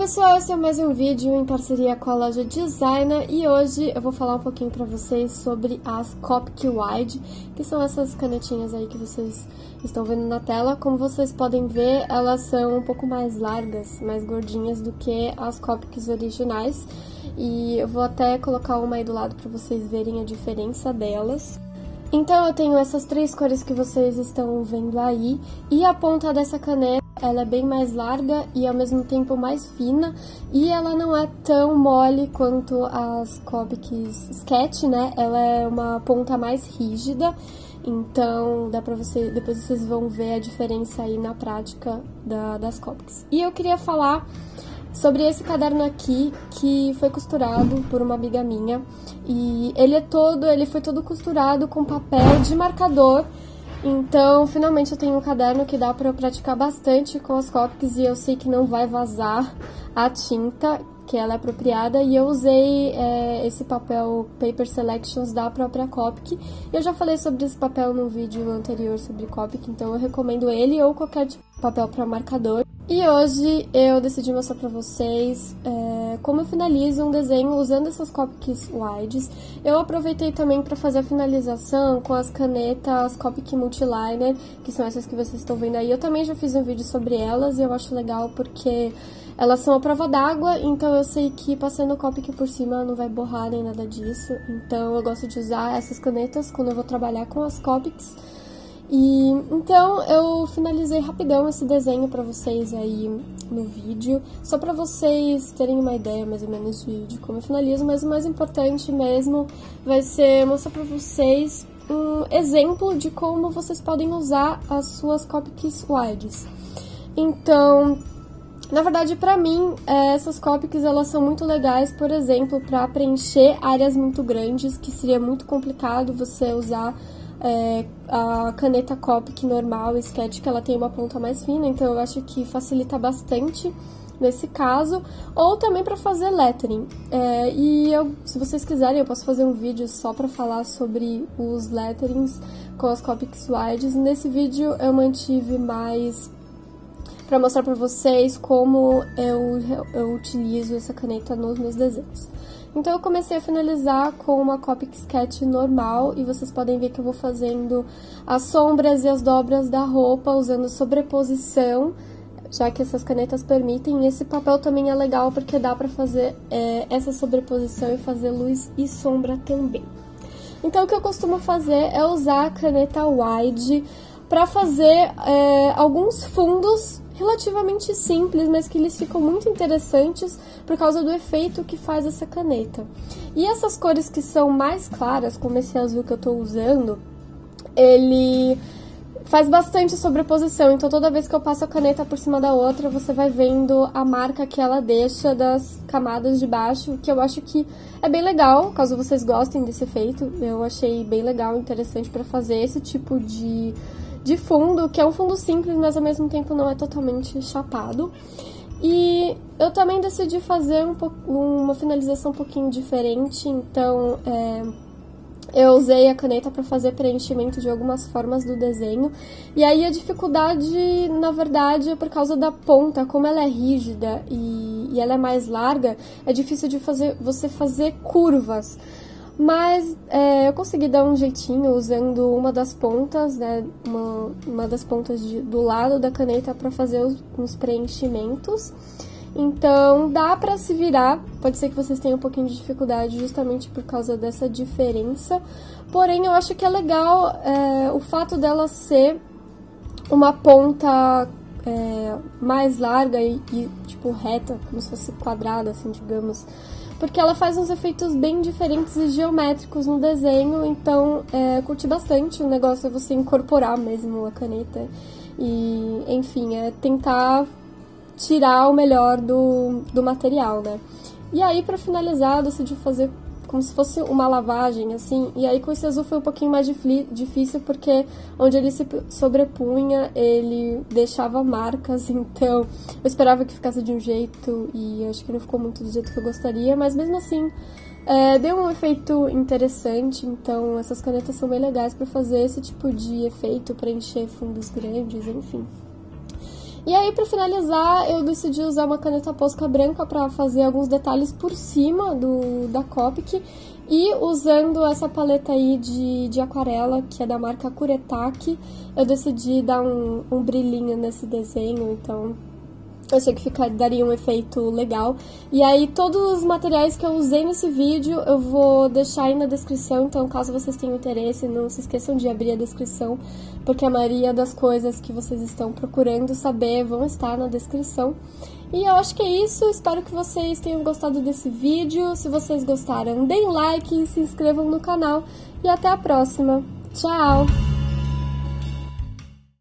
pessoal, esse é mais um vídeo em parceria com a loja Designer e hoje eu vou falar um pouquinho pra vocês sobre as Copic Wide, que são essas canetinhas aí que vocês estão vendo na tela. Como vocês podem ver, elas são um pouco mais largas, mais gordinhas do que as Copics originais e eu vou até colocar uma aí do lado pra vocês verem a diferença delas. Então eu tenho essas três cores que vocês estão vendo aí, e a ponta dessa caneta ela é bem mais larga e ao mesmo tempo mais fina, e ela não é tão mole quanto as Copics Sketch, né? Ela é uma ponta mais rígida, então dá pra você, depois vocês vão ver a diferença aí na prática das Copics. E eu queria falar sobre esse caderno aqui, que foi costurado por uma amiga minha, e ele foi todo costurado com papel de marcador. Então, finalmente eu tenho um caderno que dá pra eu praticar bastante com as Copics, e eu sei que não vai vazar a tinta, que ela é apropriada, e eu usei esse papel Paper Selections da própria Copic. Eu já falei sobre esse papel no vídeo anterior sobre Copic, então eu recomendo ele ou qualquer tipo de papel para marcador. E hoje eu decidi mostrar pra vocês como eu finalizo um desenho usando essas Copics Wides. Eu aproveitei também para fazer a finalização com as canetas Copic Multiliner, que são essas que vocês estão vendo aí. Eu também já fiz um vídeo sobre elas e eu acho legal porque elas são a prova d'água, então eu sei que passando Copic por cima não vai borrar nem nada disso. Então eu gosto de usar essas canetas quando eu vou trabalhar com as Copics. E então eu finalizei rapidão esse desenho pra vocês aí no vídeo, só pra vocês terem uma ideia mais ou menos de como eu finalizo, mas o mais importante mesmo vai ser mostrar pra vocês um exemplo de como vocês podem usar as suas Copics Wides. Então, na verdade, pra mim, essas Copics elas são muito legais, por exemplo, pra preencher áreas muito grandes, que seria muito complicado você usar a caneta Copic normal, Sketch, que ela tem uma ponta mais fina, então eu acho que facilita bastante nesse caso, ou também para fazer lettering. Se vocês quiserem, eu posso fazer um vídeo só para falar sobre os letterings com as Copics Wides. Nesse vídeo eu mantive mais para mostrar para vocês como eu utilizo essa caneta nos meus desenhos. Então eu comecei a finalizar com uma Copic Sketch normal, e vocês podem ver que eu vou fazendo as sombras e as dobras da roupa usando sobreposição, já que essas canetas permitem. E esse papel também é legal porque dá pra fazer essa sobreposição e fazer luz e sombra também. Então o que eu costumo fazer é usar a caneta Wide para fazer alguns fundos relativamente simples, mas que eles ficam muito interessantes por causa do efeito que faz essa caneta. E essas cores que são mais claras, como esse azul que eu tô usando, ele faz bastante sobreposição, então toda vez que eu passo a caneta por cima da outra, você vai vendo a marca que ela deixa das camadas de baixo, que eu acho que é bem legal, caso vocês gostem desse efeito. Eu achei bem legal, interessante para fazer esse tipo de fundo, que é um fundo simples, mas ao mesmo tempo não é totalmente chapado. E eu também decidi fazer uma finalização um pouquinho diferente, então eu usei a caneta para fazer preenchimento de algumas formas do desenho. E aí a dificuldade, na verdade, é por causa da ponta, como ela é rígida e ela é mais larga, é difícil de você fazer curvas. Mas eu consegui dar um jeitinho usando uma das pontas, né, uma das pontas do lado da caneta para fazer uns preenchimentos. Então dá pra se virar, pode ser que vocês tenham um pouquinho de dificuldade justamente por causa dessa diferença. Porém, eu acho que é legal o fato dela ser uma ponta mais larga e tipo reta, como se fosse quadrada, assim, digamos. Porque ela faz uns efeitos bem diferentes e geométricos no desenho, então curti bastante. O negócio é você incorporar mesmo a caneta e, enfim, tentar tirar o melhor do material, né? E aí, pra finalizar, eu decidi fazer como se fosse uma lavagem, assim, e aí com esse azul foi um pouquinho mais difícil, porque onde ele se sobrepunha, ele deixava marcas, então eu esperava que ficasse de um jeito, e acho que não ficou muito do jeito que eu gostaria, mas mesmo assim, deu um efeito interessante, então essas canetas são bem legais para fazer esse tipo de efeito, preencher fundos grandes, enfim. E aí, pra finalizar, eu decidi usar uma caneta Posca branca pra fazer alguns detalhes por cima da Copic. E usando essa paleta aí de aquarela, que é da marca Kuretake, eu decidi dar um brilhinho nesse desenho, então eu achei que daria um efeito legal. E aí, todos os materiais que eu usei nesse vídeo eu vou deixar aí na descrição. Então, caso vocês tenham interesse, não se esqueçam de abrir a descrição, porque a maioria das coisas que vocês estão procurando saber vão estar na descrição. E eu acho que é isso. Espero que vocês tenham gostado desse vídeo. Se vocês gostaram, deem like, se inscrevam no canal. E até a próxima. Tchau!